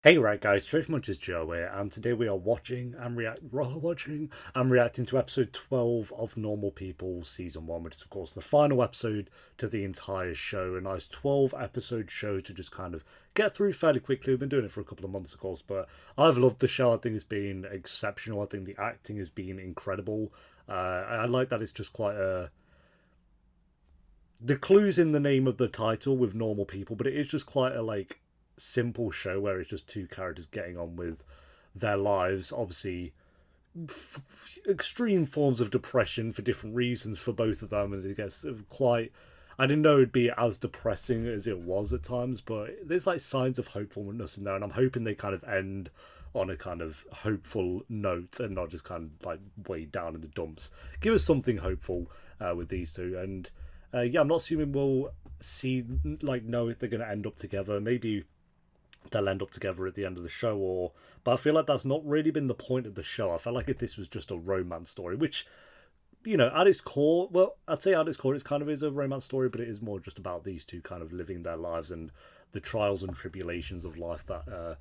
Hey right guys, TheTrophyMuncher's Joe here, and today we are watching and reacting to episode 12 of Normal People Season 1, which is of course the final episode to the entire show. A nice 12 episode show to just kind of get through fairly quickly. We've been doing it for a couple of months of course, but I've loved the show. I think it's been exceptional. I think the acting has been incredible. I like that it's just quite a... The clue's in the name of the title with normal people, but it is just quite a simple show where it's just two characters getting on with their lives. Obviously, extreme forms of depression for different reasons for both of them, and it gets quite. I didn't know it'd be as depressing as it was at times, but there's signs of hopefulness in there, and I'm hoping they kind of end on a kind of hopeful note and not just kind of way down in the dumps. Give us something hopeful with these two, and yeah, I'm not assuming we'll see know if they're going to end up together. Maybe they'll end up together at the end of the show, but I feel like that's not really been the point of the show. I felt like if this was just a romance story, which, at its core, well, I'd say at its core it kind of is a romance story, but it is more just about these two kind of living their lives and the trials and tribulations of life that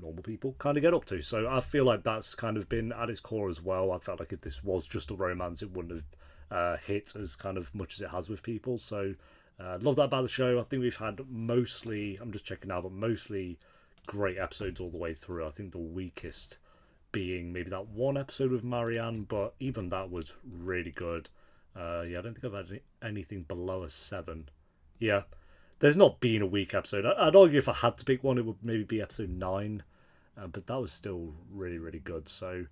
normal people kind of get up to. So I feel like that's kind of been at its core as well. I felt like if this was just a romance, it wouldn't have hit as kind of much as it has with people. So love that about the show. I think we've had mostly, I'm just checking now, but mostly great episodes all the way through. I think the weakest being maybe that one episode with Marianne, but even that was really good. Yeah, I don't think I've had anything below a 7. Yeah, there's not been a weak episode. I'd argue if I had to pick one, it would maybe be episode 9, but that was still really, really good. So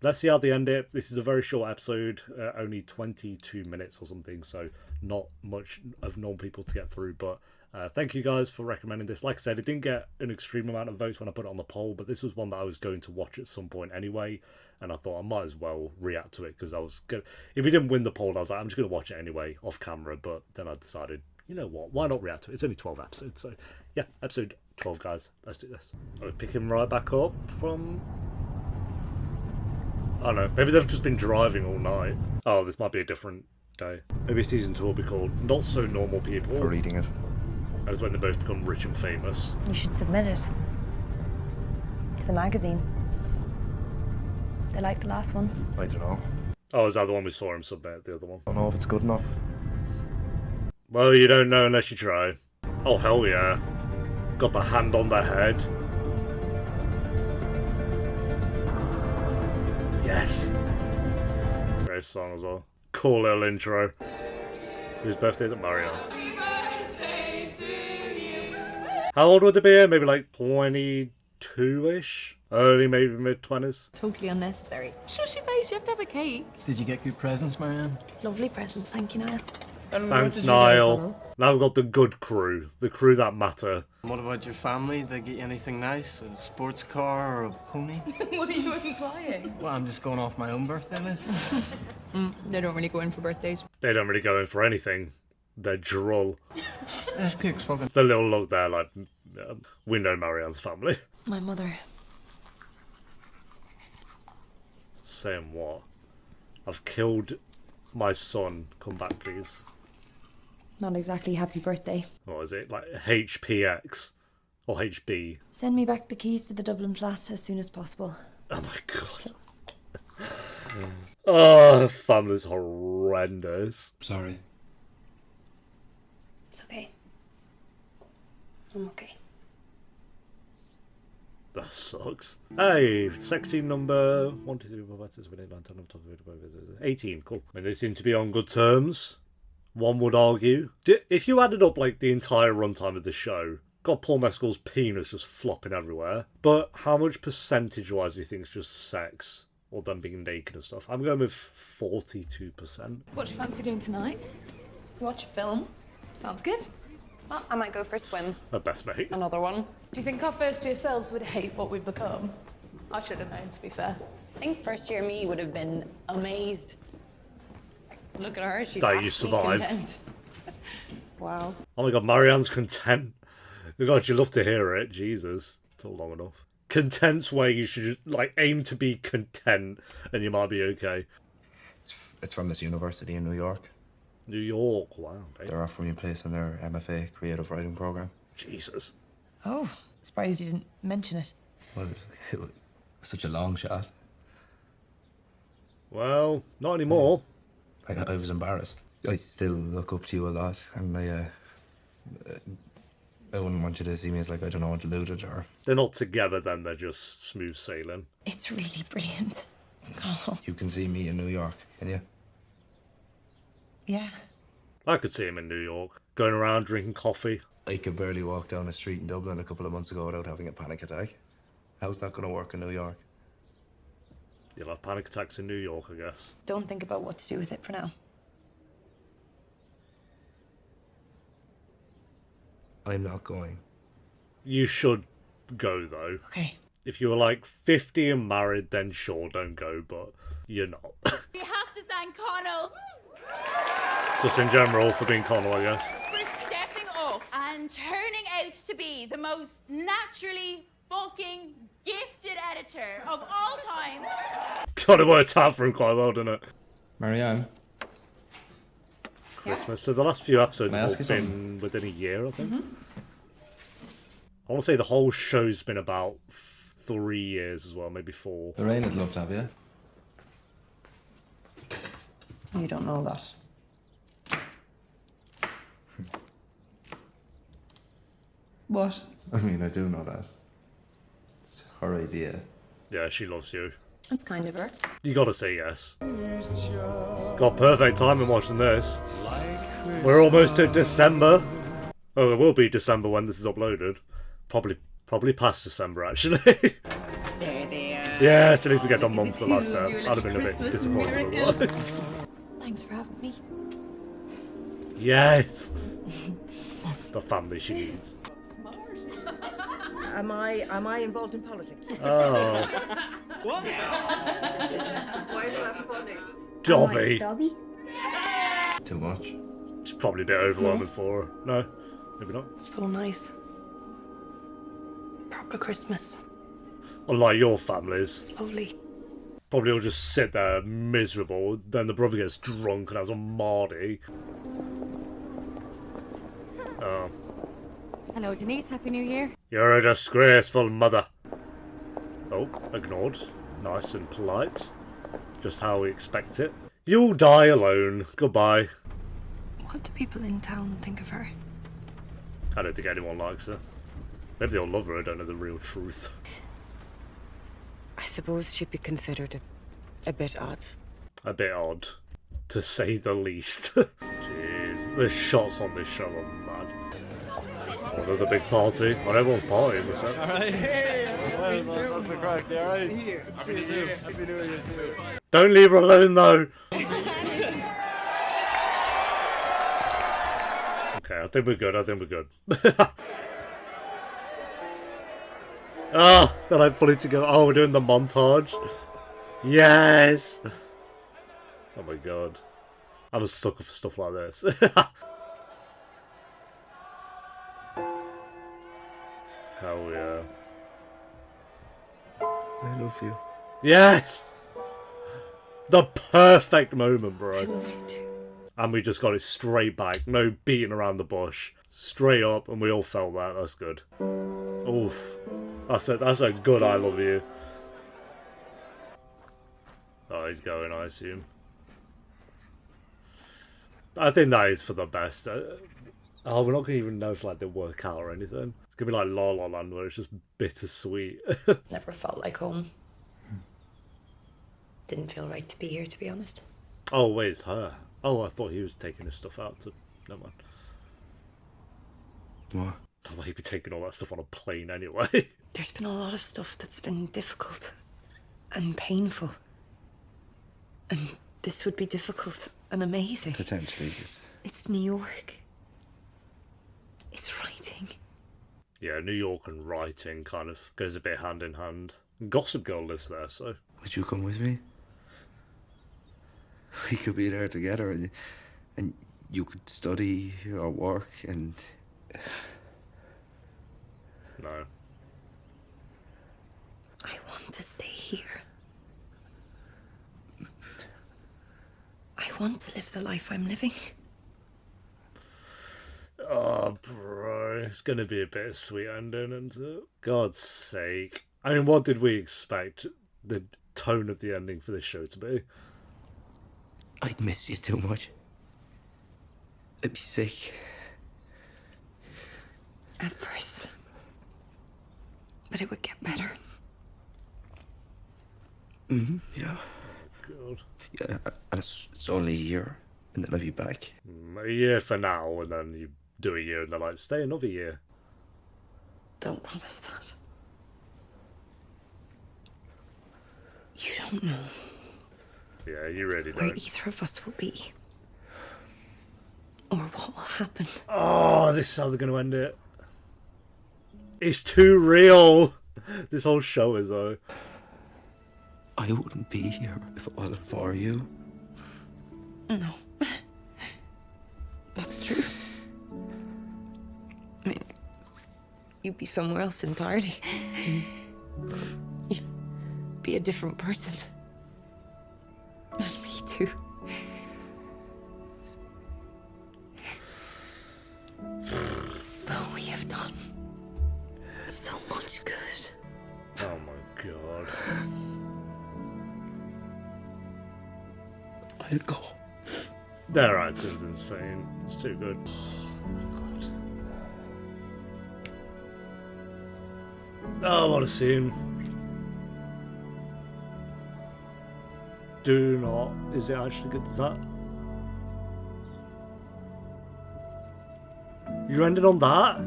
let's see how they end it. This is a very short episode, only 22 minutes or something, so not much of normal people to get through. But thank you guys for recommending this. Like I said, it didn't get an extreme amount of votes when I put it on the poll, but this was one that I was going to watch at some point anyway, and I thought I might as well react to it because I was going. If we didn't win the poll, I was like, I'm just going to watch it anyway off camera. But then I decided, you know what? Why not react to it? It's only 12 episodes, so yeah, episode 12, guys. Let's do this. I was picking right back up from. I don't know, maybe they've just been driving all night. Oh, this might be a different day. Maybe season 2 will be called Not So Normal People. For reading it. That is when they both become rich and famous. You should submit it to the magazine. They like the last one. I don't know. Oh, is that the one we saw him submit, the other one? I don't know if it's good enough. Well, you don't know unless you try. Oh, hell yeah. Got the hand on their head. Yes. Great song as well. Cool little intro. Whose birthday is it? Marianne. How old would they be? Maybe 22-ish? Early, maybe mid-20s? Totally unnecessary. Shush your face, you have to have a cake. Did you get good presents, Marianne? Lovely presents, thank you, Niall. Thanks, Niall. Now we've got the good crew. The crew that matter. What about your family? Did they get you anything nice? A sports car or a pony? What are you implying? Well, I'm just going off my own birthday list. They don't really go in for birthdays. They don't really go in for anything. They're droll. This cake's fucking... The little look there, we know Marianne's family. My mother. Saying what? I've killed my son. Come back, please. Not exactly happy birthday. What is it? HPX? Or HB? Send me back the keys to the Dublin flat as soon as possible. Oh my god. Oh, family's horrendous. Sorry. It's okay. I'm okay. That sucks. Hey, sexy number 1, 2, 3, 4, 5, 6, 7, 8, 9, 10, 18. Cool. I mean, they seem to be on good terms. One would argue. If you added up the entire runtime of the show, got Paul Mescal's penis just flopping everywhere. But how much percentage-wise do you think is just sex or them being naked and stuff? I'm going with 42%. What do you fancy doing tonight? Watch a film. Sounds good. Well, I might go for a swim. My best mate. Another one. Do you think our first year selves would hate what we've become? I should have known, to be fair. I think first year me would have been amazed. Look at her, she's That you actually survived. content. Wow. Oh my god, Marianne's content. God, you love to hear it. Jesus. It's all long enough. Content's where you should aim to be content and you might be okay. It's from this university in New York. New York, wow. Babe. They're offering me a place in their MFA creative writing program. Jesus. Oh, Surprised you didn't mention it. Well, it was such a long shot. Well, not anymore. I was embarrassed. I still look up to you a lot, and I wouldn't want you to see me as like, I don't know, deluded or... They're not together then, they're just smooth sailing. It's really brilliant. Oh. You can see me in New York, can you? Yeah. I could see him in New York, going around drinking coffee. I could barely walk down a street in Dublin a couple of months ago without having a panic attack. How's that going to work in New York? You'll have panic attacks in New York, I guess. Don't think about what to do with it for now. I'm not going. You should go, though. Okay. If you were like 50 and married, then sure, don't go, but you're not. We have to thank Connell Just in general, for being Connell, I guess. for stepping up and turning out to be the most naturally fucking gifted editor of all time. God, it worked out for him quite well, didn't it? Marianne, Christmas. So the last few episodes Can I have ask all you been within a year, I think. I want to say the whole show's been about 3 years as well, maybe 4. Lorraine would love to have you. You don't know that. What? I mean, I do know that. It's her idea. Yeah, she loves you. That's kind of her. You gotta say yes. Got perfect timing watching this. We're almost at December. Oh, it will be December when this is uploaded. Probably past December, actually. There they are. Yes, at least we get done month for the last step. I'd have been a bit disappointed otherwise. Thanks for having me. Yes! The family she needs. Am I involved in politics? Oh, Why is that funny? Dobby! Dobby? Too much. It's probably a bit overwhelming for her. No, maybe not. So nice. Proper Christmas. Unlike your families. Lovely. Probably all just sit there miserable. Then the brother gets drunk and has a Mardy. Oh. Hello, Denise. Happy New Year. You're a disgraceful mother. Oh, ignored. Nice and polite. Just how we expect it. You'll die alone. Goodbye. What do people in town think of her? I don't think anyone likes her. Maybe they all love her, I don't know the real truth. I suppose she'd be considered a bit odd. A bit odd, to say the least. Jeez, the shots on this show are mad. Another big party. Well, everyone's partying this set. That's the crack, you alright? Happy New Year. Happy New Year too. Don't leave her alone, though. Okay, I think we're good. Ah, they're like fully together. Oh, we're doing the montage. Yes. Oh my god. I'm a sucker for stuff like this. Hell yeah. I love you. Yes! The perfect moment, bro. I love you too. And we just got it straight back. No beating around the bush. Straight up, and we all felt that. That's good. Oof. That's a good I love you. Oh, he's going, I assume. I think that is for the best. Oh, we're not going to even know if like they work out or anything. It's going to be like La La Land where it's just bittersweet. Never felt like home. Didn't feel right to be here, to be honest. Oh, wait, it's her. Oh, I thought he was taking his stuff out to... Never mind. What? I thought he'd be taking all that stuff on a plane anyway. There's been a lot of stuff that's been difficult and painful. And this would be difficult and amazing. Potentially, yes. It's New York. It's writing. Yeah, New York and writing kind of goes a bit hand in hand. Gossip Girl lives there, so... Would you come with me? We could be there together, and you could study or work, and... No. I want to stay here. I want to live the life I'm living. Oh, bro. it's going to be a bittersweet ending, and God's sake. I mean, what did we expect the tone of the ending for this show to be? I'd miss you too much. I'd be sick. At first. But it would get better. Yeah. God. Yeah, and it's only a year, and then I'll be back. A year for now, and then you do a year, and they're like, stay another year. Don't promise that. You don't know Yeah, you really where don't. either of us will be. Or what will happen. Oh, this is how they're going to end it. It's too real. This whole show is, though. I wouldn't be here if it wasn't for you. No. That's true. I mean, you'd be somewhere else entirely. You'd be a different person. And me too. But we have done so much good. Oh my god. I'll go. Their acting's insane. It's too good. Oh, God. Oh, what a scene. Do not. Is it actually good? Is that? You ended on that?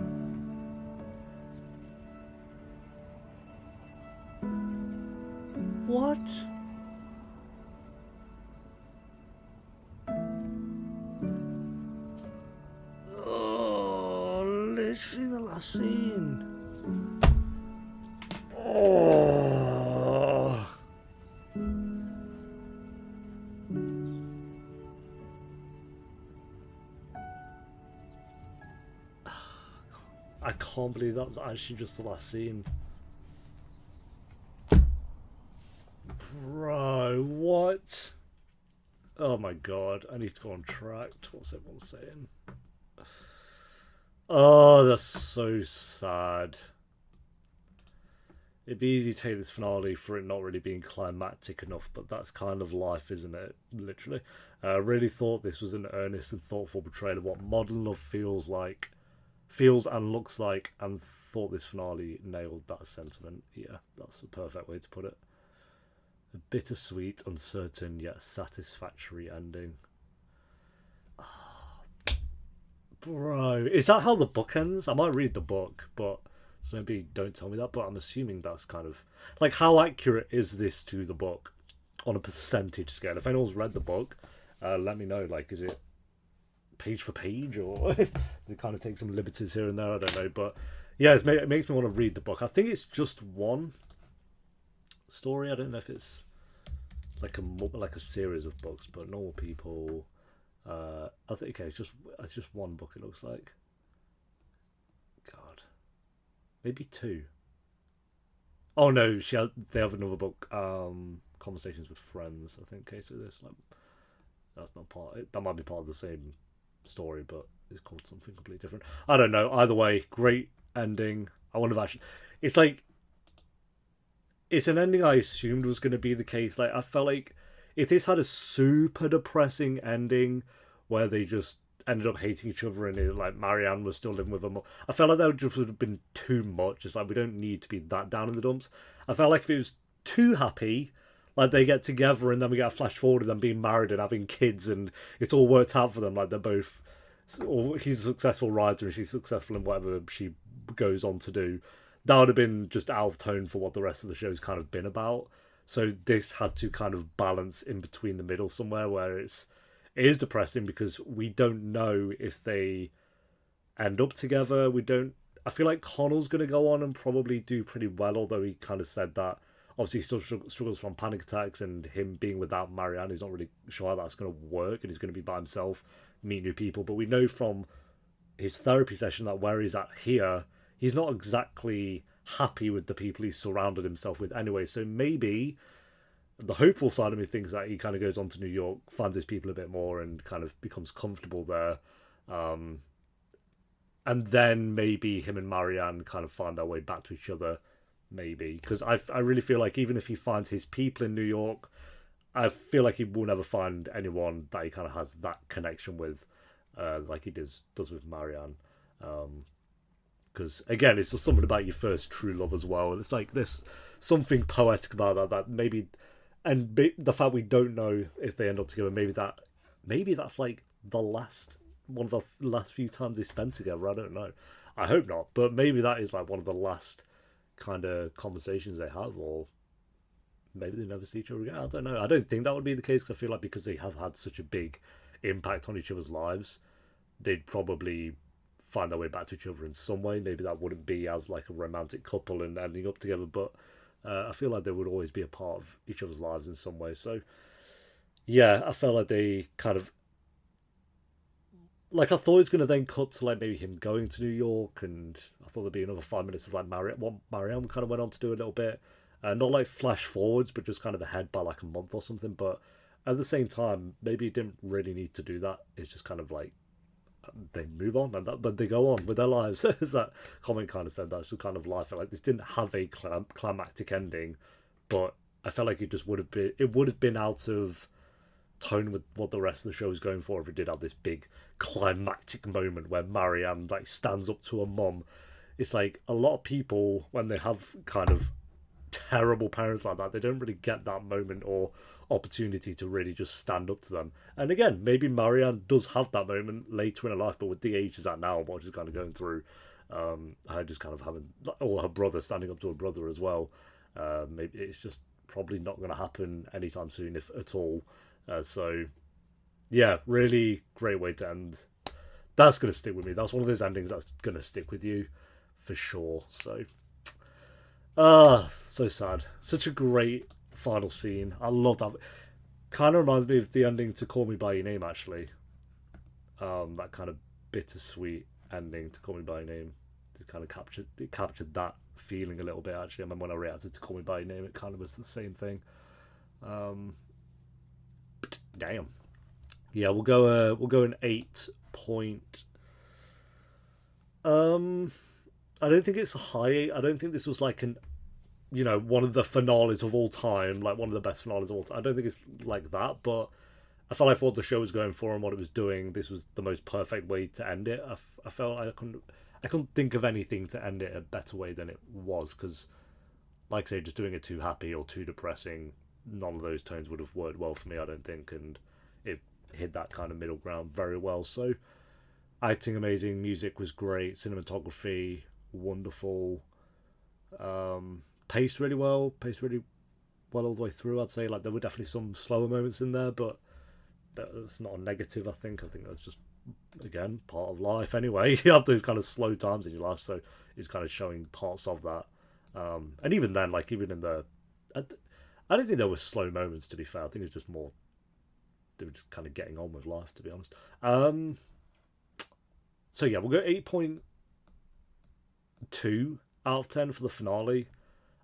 What? Oh, literally the last scene. Oh. I can't believe that was actually just the last scene. Bro, what? Oh my god, I need to go on track. What's everyone saying? Oh, that's so sad. It'd be easy to take this finale for it not really being climactic enough, but that's kind of life, isn't it? Literally. I really thought this was an earnest and thoughtful portrayal of what modern love feels and looks like, and thought this finale nailed that sentiment. Yeah, that's the perfect way to put it. A bittersweet, uncertain, yet satisfactory ending. Oh, bro, is that how the book ends? I might read the book, but so maybe don't tell me that, but I'm assuming that's kind of... Like, how accurate is this to the book on a percentage scale? If anyone's read the book, let me know. Like, is it page for page, or they kind of take some liberties here and there? I don't know, but yeah, it makes me want to read the book. I think it's just one story. I don't know if it's like a series of books, but Normal People. I think okay, it's just one book. It looks like. God, maybe two. Oh no, they have another book. Conversations with Friends. I think. Okay, so this that's not part. That might be part of the same story, but it's called something completely different. I don't know. Either way, great ending. I wonder if actually, it's like. It's an ending I assumed was going to be the case. Like, I felt like if this had a super depressing ending where they just ended up hating each other and like Marianne was still living with them, I felt like that would have been too much. It's like, we don't need to be that down in the dumps. I felt like if it was too happy, like they get together and then we get a flash forward of them being married and having kids and it's all worked out for them, like they're both, or he's a successful writer and she's successful in whatever she goes on to do, that would have been just out of tone for what the rest of the show's kind of been about. So this had to kind of balance in between the middle somewhere where it is depressing because we don't know if they end up together. I feel like Connell's going to go on and probably do pretty well, although he kind of said that obviously he still struggles from panic attacks, and him being without Marianne, he's not really sure how that's going to work, and he's going to be by himself, meet new people. But we know from his therapy session that where he's at here, he's not exactly happy with the people he's surrounded himself with anyway. So maybe the hopeful side of me thinks that he kind of goes on to New York, finds his people a bit more, and kind of becomes comfortable there. and then maybe him and Marianne kind of find their way back to each other, maybe. Because I really feel like even if he finds his people in New York, I feel like he will never find anyone that he kind of has that connection with, like he does with Marianne. Because again, it's just something about your first true love as well. And it's like there's something poetic about that maybe, and the fact we don't know if they end up together, maybe that's like one of the last few times they spent together. I don't know. I hope not, but maybe that is like one of the last kind of conversations they have, or maybe they never see each other again. I don't know. I don't think that would be the case, because I feel like because they have had such a big impact on each other's lives, they'd probably find their way back to each other in some way. Maybe that wouldn't be as like a romantic couple and ending up together, but I feel like they would always be a part of each other's lives in some way. So yeah, I felt like they kind of, like, I thought it was going to then cut to like maybe him going to New York, and I thought there'd be another 5 minutes of like what Marianne kind of went on to do a little bit, not like flash forwards, but just kind of ahead by like a month or something. But at the same time, maybe it didn't really need to do that. It's just kind of like they move on, but they go on with their lives. As that comment kind of said, that's the kind of life. Like, this didn't have a climactic ending, but I felt like it would have been out of tone with what the rest of the show is going for if it did have this big climactic moment where Marianne like stands up to her mum. It's like a lot of people, when they have kind of terrible parents like that, they don't really get that moment or opportunity to really just stand up to them. And again, maybe Marianne does have that moment later in her life, but with the age she's at now and what she's kind of going through, her just kind of having, or her brother standing up to her brother as well, maybe it's just probably not going to happen anytime soon, if at all. So yeah, really great way to end. That's going to stick with me. That's one of those endings that's going to stick with you for sure. So so sad. Such a great final scene. I love that. Kind of reminds me of the ending to Call Me By Your Name, actually. That kind of bittersweet ending to Call Me By Your Name. It kind of captured that feeling a little bit, actually. I remember when I reacted to Call Me By Your Name, it kind of was the same thing. Damn. Yeah, we'll go an 8 point. I don't think it's a high. I don't think this was like one of the finales of all time, like one of the best finales of all time. I don't think it's like that, but I felt like what the show was going for and what it was doing, this was the most perfect way to end it. I felt I couldn't think of anything to end it a better way than it was, because, like I say, just doing it too happy or too depressing, none of those tones would have worked well for me, I don't think, and it hit that kind of middle ground very well. So, acting amazing, music was great, cinematography wonderful, paced really well all the way through. I'd say, like, there were definitely some slower moments in there, but that's not a negative. I think that's just, again, part of life anyway. You have those kind of slow times in your life, so it's kind of showing parts of that. And even then, like, even in the, I don't think there were slow moments, to be fair. I think it's just more, they were just kind of getting on with life, to be honest. So yeah, we'll go 8.2 out of 10 for the finale.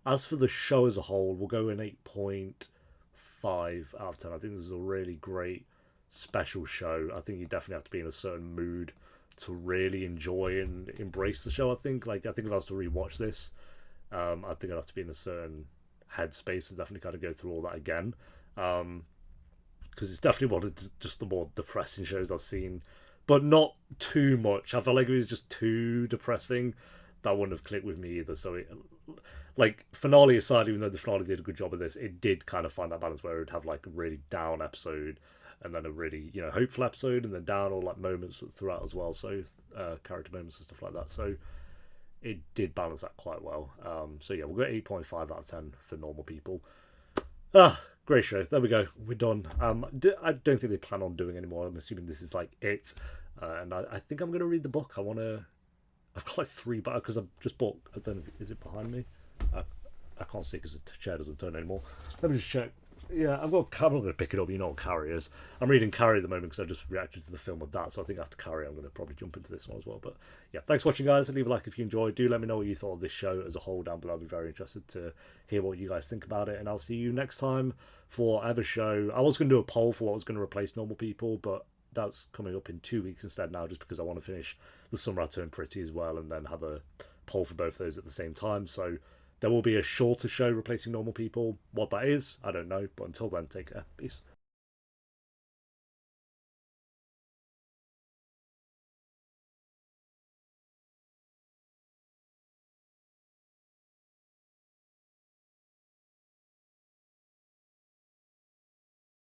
As for the show as a whole, we'll go an 8.5 out of 10. I think this is a really great special show. I think you definitely have to be in a certain mood to really enjoy and embrace the show. I think if I was to rewatch this, I think I'd have to be in a certain headspace to definitely kind of go through all that again. Because it's definitely one of just the more depressing shows I've seen, but not too much. I felt like it was just too depressing. That wouldn't have clicked with me either. So, finale aside, even though the finale did a good job of this, it did kind of find that balance where it would have like a really down episode and then a really, hopeful episode, and then down all like moments throughout as well. So, character moments and stuff like that. So, it did balance that quite well. So yeah, we'll go 8.5 out of 10 for normal people. Great show. There we go. We're done. I don't think they plan on doing any more. I'm assuming this is like it. And I think I'm going to read the book. I've got like 3 books because I've just bought. I don't know. Is it behind me? I can't see because the chair doesn't turn anymore. Let me just check. Yeah, I'm not going to pick it up. You know what Carrie is. I'm reading Carrie at the moment because I just reacted to the film of that. So I think after Carrie, I'm going to probably jump into this one as well. But yeah, thanks for watching, guys. Leave a like if you enjoyed. Do let me know what you thought of this show as a whole down below. I'd be very interested to hear what you guys think about it. And I'll see you next time for whatever show. I was going to do a poll for what was going to replace normal people, but that's coming up in 2 weeks instead now, just because I want to finish The Summer I Turned Pretty as well, and then have a poll for both of those at the same time. So there will be a shorter show replacing Normal People. What that is, I don't know. But until then, take care. Peace.